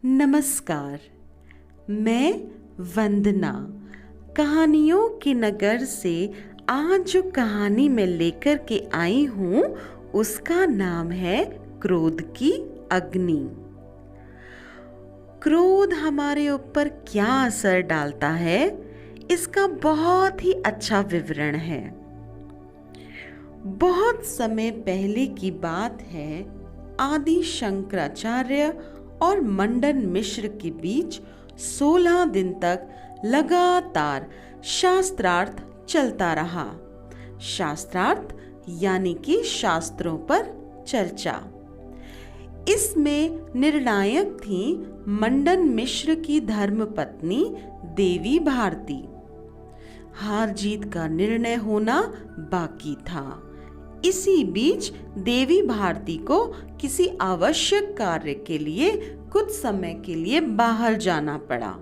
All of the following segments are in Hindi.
नमस्कार, मैं वंदना कहानियों के नगर से आज जो कहानी मैं लेकर के आई हूँ उसका नाम है क्रोध की अग्नि। क्रोध हमारे ऊपर क्या असर डालता है, इसका बहुत ही अच्छा विवरण है। बहुत समय पहले की बात है, आदि शंकराचार्य और मंडन मिश्र के बीच 16 दिन तक लगातार शास्त्रार्थ चलता रहा। शास्त्रार्थ यानी कि शास्त्रों पर चर्चा। इसमें निर्णायक थी मंडन मिश्र की धर्मपत्नी देवी भारती। हार जीत का निर्णय होना बाकी था। इसी बीच देवी भारती को किसी आवश्यक कार्य के लिए कुछ समय के लिए बाहर जाना पड़ा,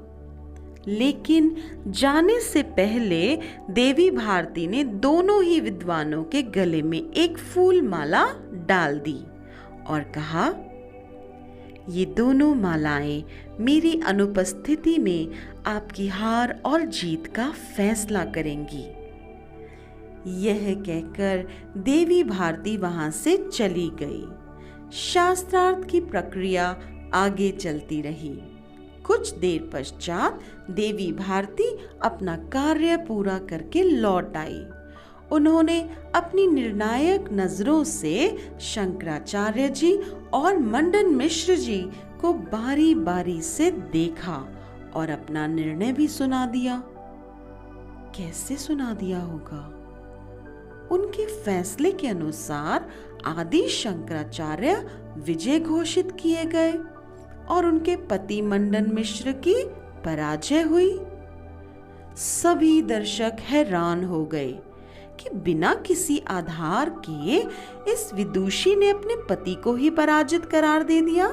लेकिन जाने से पहले देवी भारती ने दोनों ही विद्वानों के गले में एक फूल माला डाल दी और कहा, ये दोनों मालाएं मेरी अनुपस्थिति में आपकी हार और जीत का फैसला करेंगी। यह कहकर देवी भारती वहां से चली गई। शास्त्रार्थ की प्रक्रिया आगे चलती रही। कुछ देर पश्चात देवी भारती अपना कार्य पूरा करके लौट आई। उन्होंने अपनी निर्णायक नजरों से शंकराचार्य जी और मंडन मिश्र जी को बारी बारी से देखा और अपना निर्णय भी सुना दिया। कैसे सुना दिया होगा? उनके फैसले के अनुसार आदि शंकराचार्य विजय घोषित किए गए और उनके पति मंडन मिश्र की पराजय हुई। सभी दर्शक हैरान हो गए कि बिना किसी आधार के इस विदुषी ने अपने पति को ही पराजित करार दे दिया।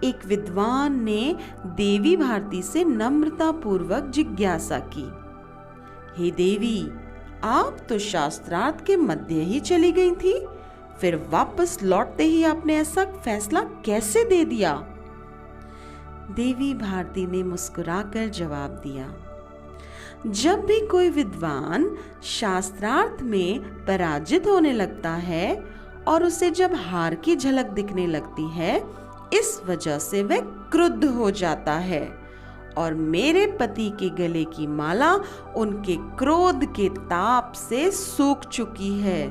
एक विद्वान ने देवी भारती से नम्रता पूर्वक जिज्ञासा की, हे देवी, आप तो शास्त्रार्थ के मध्य ही चली गई थी, फिर वापस लौटते ही आपने ऐसा फैसला कैसे दे दिया? देवी भारती ने मुस्कुराकर जवाब दिया, जब भी कोई विद्वान शास्त्रार्थ में पराजित होने लगता है और उसे जब हार की झलक दिखने लगती है, इस वजह से वह क्रुद्ध हो जाता है और मेरे पति के गले की माला उनके क्रोध के ताप से सूख चुकी है,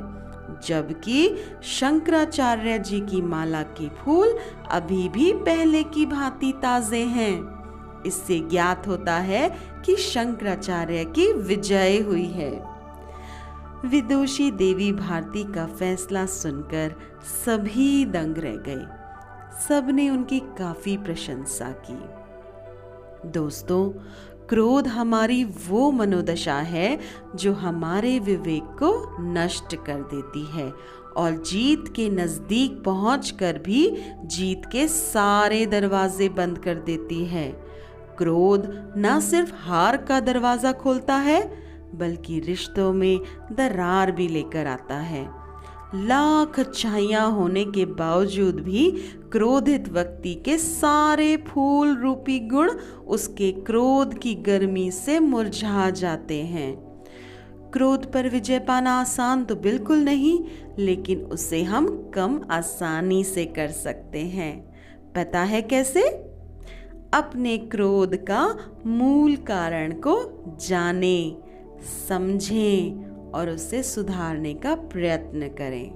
जबकि शंकराचार्य जी की माला के फूल अभी भी पहले की भांति ताजे हैं। इससे ज्ञात होता है कि शंकराचार्य की विजय हुई है। विदुषी देवी भारती का फैसला सुनकर सभी दंग रह गए। सबने उनकी काफी प्रशंसा की। दोस्तों, क्रोध हमारी वो मनोदशा है जो हमारे विवेक को नष्ट कर देती है और जीत के नजदीक पहुंचकर भी जीत के सारे दरवाजे बंद कर देती है। क्रोध न सिर्फ हार का दरवाजा खोलता है, बल्कि रिश्तों में दरार भी लेकर आता है। लाख अच्छाइयां होने के बावजूद भी क्रोधित व्यक्ति के सारे फूल रूपी गुण उसके क्रोध की गर्मी से मुरझा जाते हैं। क्रोध पर विजय पाना आसान तो बिल्कुल नहीं, लेकिन उसे हम कम आसानी से कर सकते हैं। पता है कैसे? अपने क्रोध का मूल कारण को जानें, समझें और उसे सुधारने का प्रयत्न करें।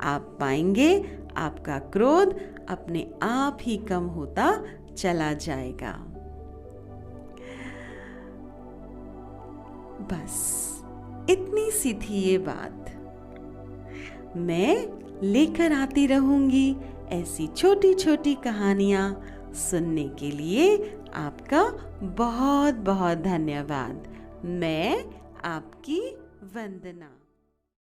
आप पाएंगे आपका क्रोध अपने आप ही कम होता चला जाएगा। बस इतनी सी थी ये बात। मैं लेकर आती रहूंगी ऐसी छोटी छोटी कहानियां। सुनने के लिए आपका बहुत बहुत धन्यवाद। मैं आपकी वंदना।